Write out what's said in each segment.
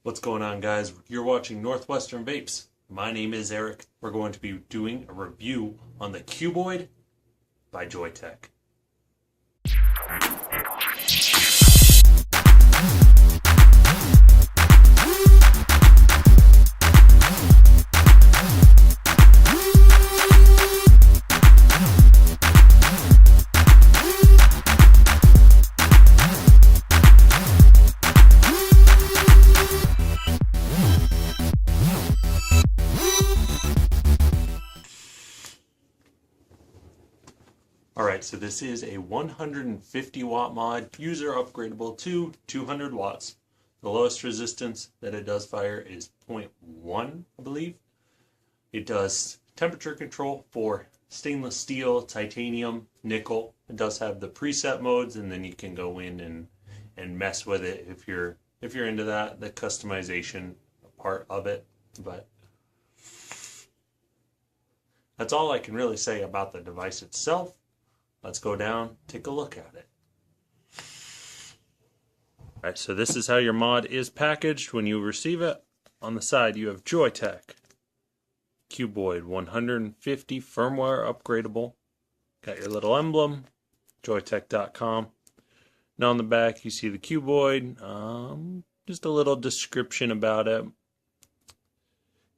What's going on, guys? You're watching NorthWestern Vapes. My name is Eric. We're going to be doing a review on the Cuboid by Joytech. Alright, so this is a 150 watt mod, user upgradable to 200 watts. The lowest resistance that it does fire is 0.1, I believe. It does temperature control for stainless steel, titanium, nickel. It does have the preset modes, and then you can go in and mess with it if you're into that, the customization part of it. But that's all I can really say about the device itself. Let's go down, take a look at it. Alright, so this is how your mod is packaged when you receive it. On the side you have Joytech, Cuboid 150 firmware upgradable. Got your little emblem, joytech.com. Now on the back you see the Cuboid, just a little description about it.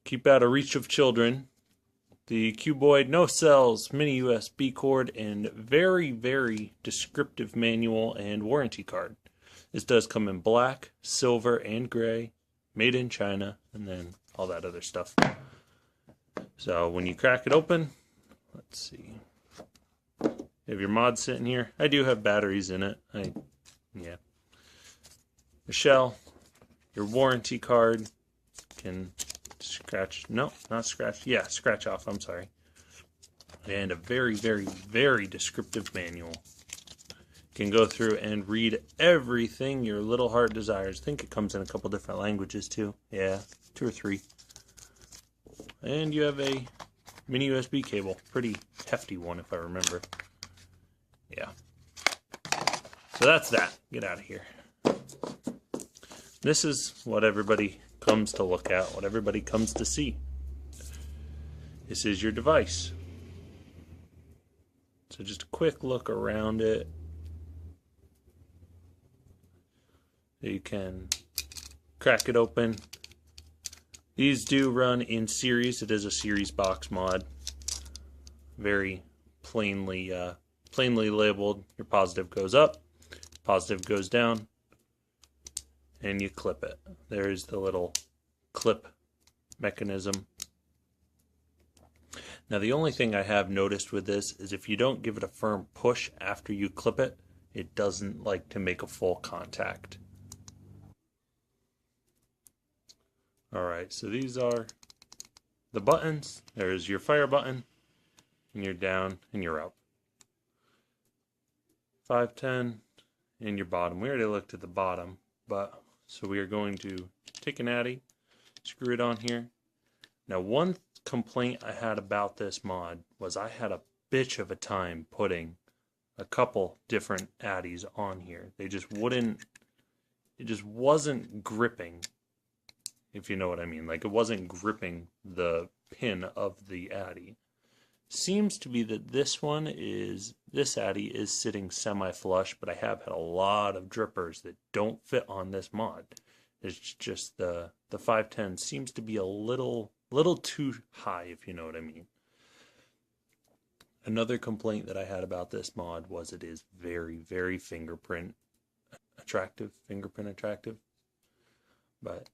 Keep out of reach of children. The Cuboid, no cells, mini USB cord, and very, very descriptive manual and warranty card. This does come in black, silver, and gray, made in China, and then all that other stuff. So when you crack it open, let's see. You have your mod sitting here. I do have batteries in it. The shell, your warranty card, can scratch, no, not scratch, yeah, scratch off, I'm sorry. And a very, very, very descriptive manual. You can go through and read everything your little heart desires. I think it comes in a couple different languages too. Yeah, 2 or 3. And you have a mini USB cable. Pretty hefty one if I remember. Yeah. So that's that. Get out of here. This is what everybody comes to look at, what everybody comes to see. This is your device. So just a quick look around it. You can crack it open. These do run in series. It is a series box mod. Very plainly labeled. Your positive goes up, positive goes down, and you clip it. There's the little clip mechanism. Now the only thing I have noticed with this is if you don't give it a firm push after you clip it, it doesn't like to make a full contact. Alright, so these are the buttons. There's your fire button, and you're down and you're up. 510 and your bottom. We already looked at the bottom, but so we are going to take an addy, screw it on here. Now one complaint I had about this mod was I had a bitch of a time putting a couple different addies on here. They just wouldn't, it just wasn't gripping, if you know what I mean. Like it wasn't gripping the pin of the addy. Seems to be that this addy is sitting semi-flush, but I have had a lot of drippers that don't fit on this mod. It's just the 510 seems to be a little too high, if you know what I mean. Another complaint that I had about this mod was it is very, very fingerprint attractive. But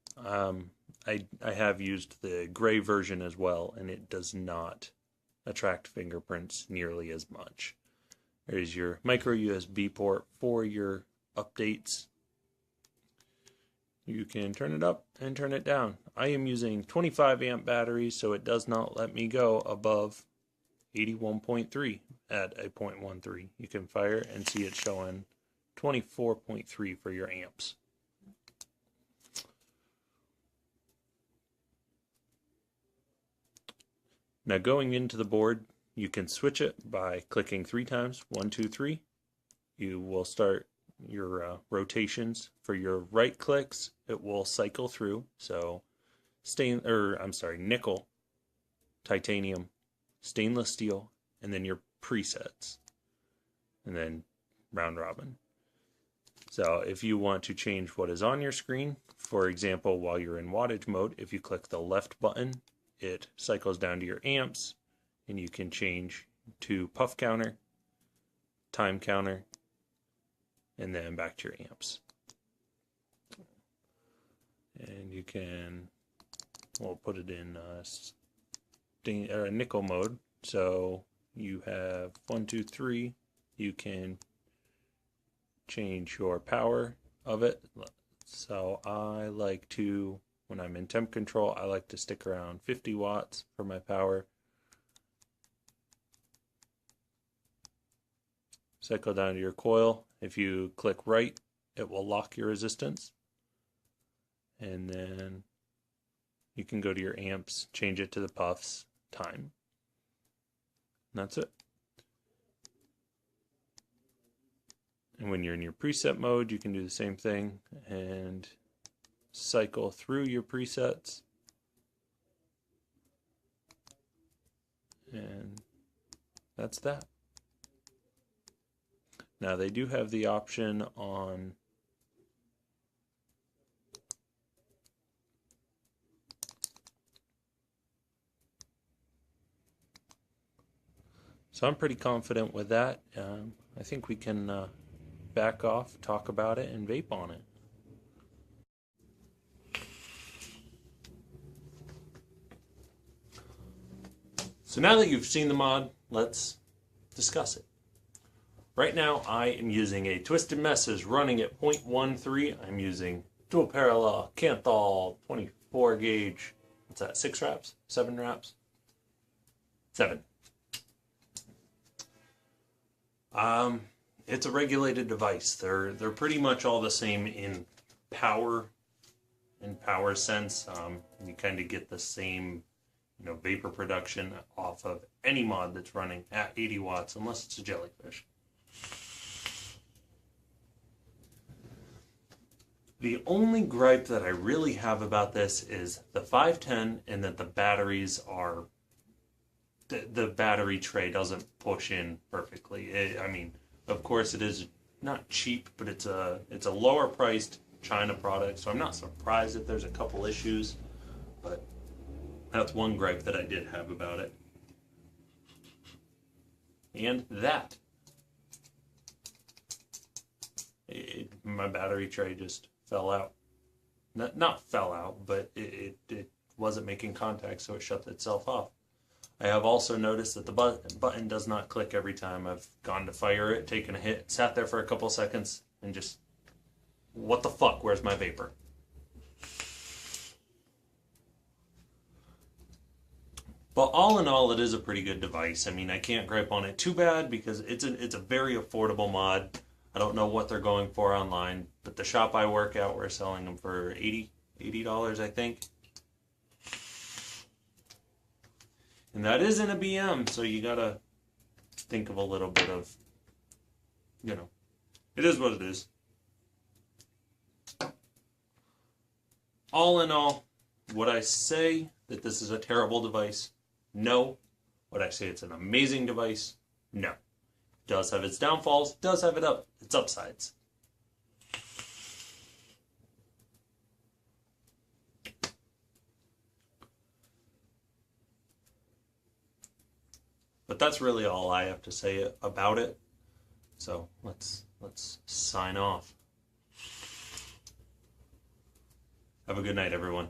I have used the gray version as well, and it does not attract fingerprints nearly as much. There's your micro USB port for your updates. You can turn it up and turn it down. I am using 25 amp batteries, so it does not let me go above 81.3 at a 0.13. You can fire and see it showing 24.3 for your amps. Now going into the board, you can switch it by clicking 3 times, 1, 2, 3. You will start your rotations. For your right clicks, it will cycle through. So nickel, titanium, stainless steel, and then your presets, and then round robin. So if you want to change what is on your screen, for example, while you're in wattage mode, if you click the left button, it cycles down to your amps, and you can change to puff counter, time counter, and then back to your amps. And you can, we'll put it in nickel mode. So you have 1, 2, 3. You can change your power of it. So I like to, when I'm in temp control, I like to stick around 50 watts for my power. Cycle down to your coil. If you click right, it will lock your resistance. And then you can go to your amps, change it to the puffs, time. And that's it. And when you're in your preset mode, you can do the same thing and cycle through your presets. And that's that. Now they do have the option on so I'm pretty confident with that. I think we can back off, talk about it, and vape on it. So now that you've seen the mod, let's discuss it. Right now I am using a Twisted Messes running at 0.13. I'm using dual parallel Canthal 24 gauge. What's that, 6 wraps? 7 wraps? 7. It's a regulated device. They're pretty much all the same in power sense. You kind of get the same, vapor production off of any mod that's running at 80 watts, unless it's a jellyfish. The only gripe that I really have about this is the 510 and that the batteries are, the battery tray doesn't push in perfectly. I mean, of course it is not cheap, but it's a lower priced China product, so I'm not surprised if there's a couple issues, but that's one gripe that I did have about it. And that. My battery tray just fell out. Not fell out, but it wasn't making contact, so it shut itself off. I have also noticed that the button does not click every time I've gone to fire it, taken a hit, sat there for a couple seconds, and just, what the fuck, where's my vapor? But all in all, it is a pretty good device. I mean, I can't gripe on it too bad because it's a very affordable mod. I don't know what they're going for online, but the shop I work at, we're selling them for $80, I think. And that is in a BM, so you gotta think of a little bit of, it is what it is. All in all, would I say that this is a terrible device? No. Would I say it's an amazing device? No. It does have its downfalls, does have its upsides. But that's really all I have to say about it. So let's sign off. Have a good night, everyone.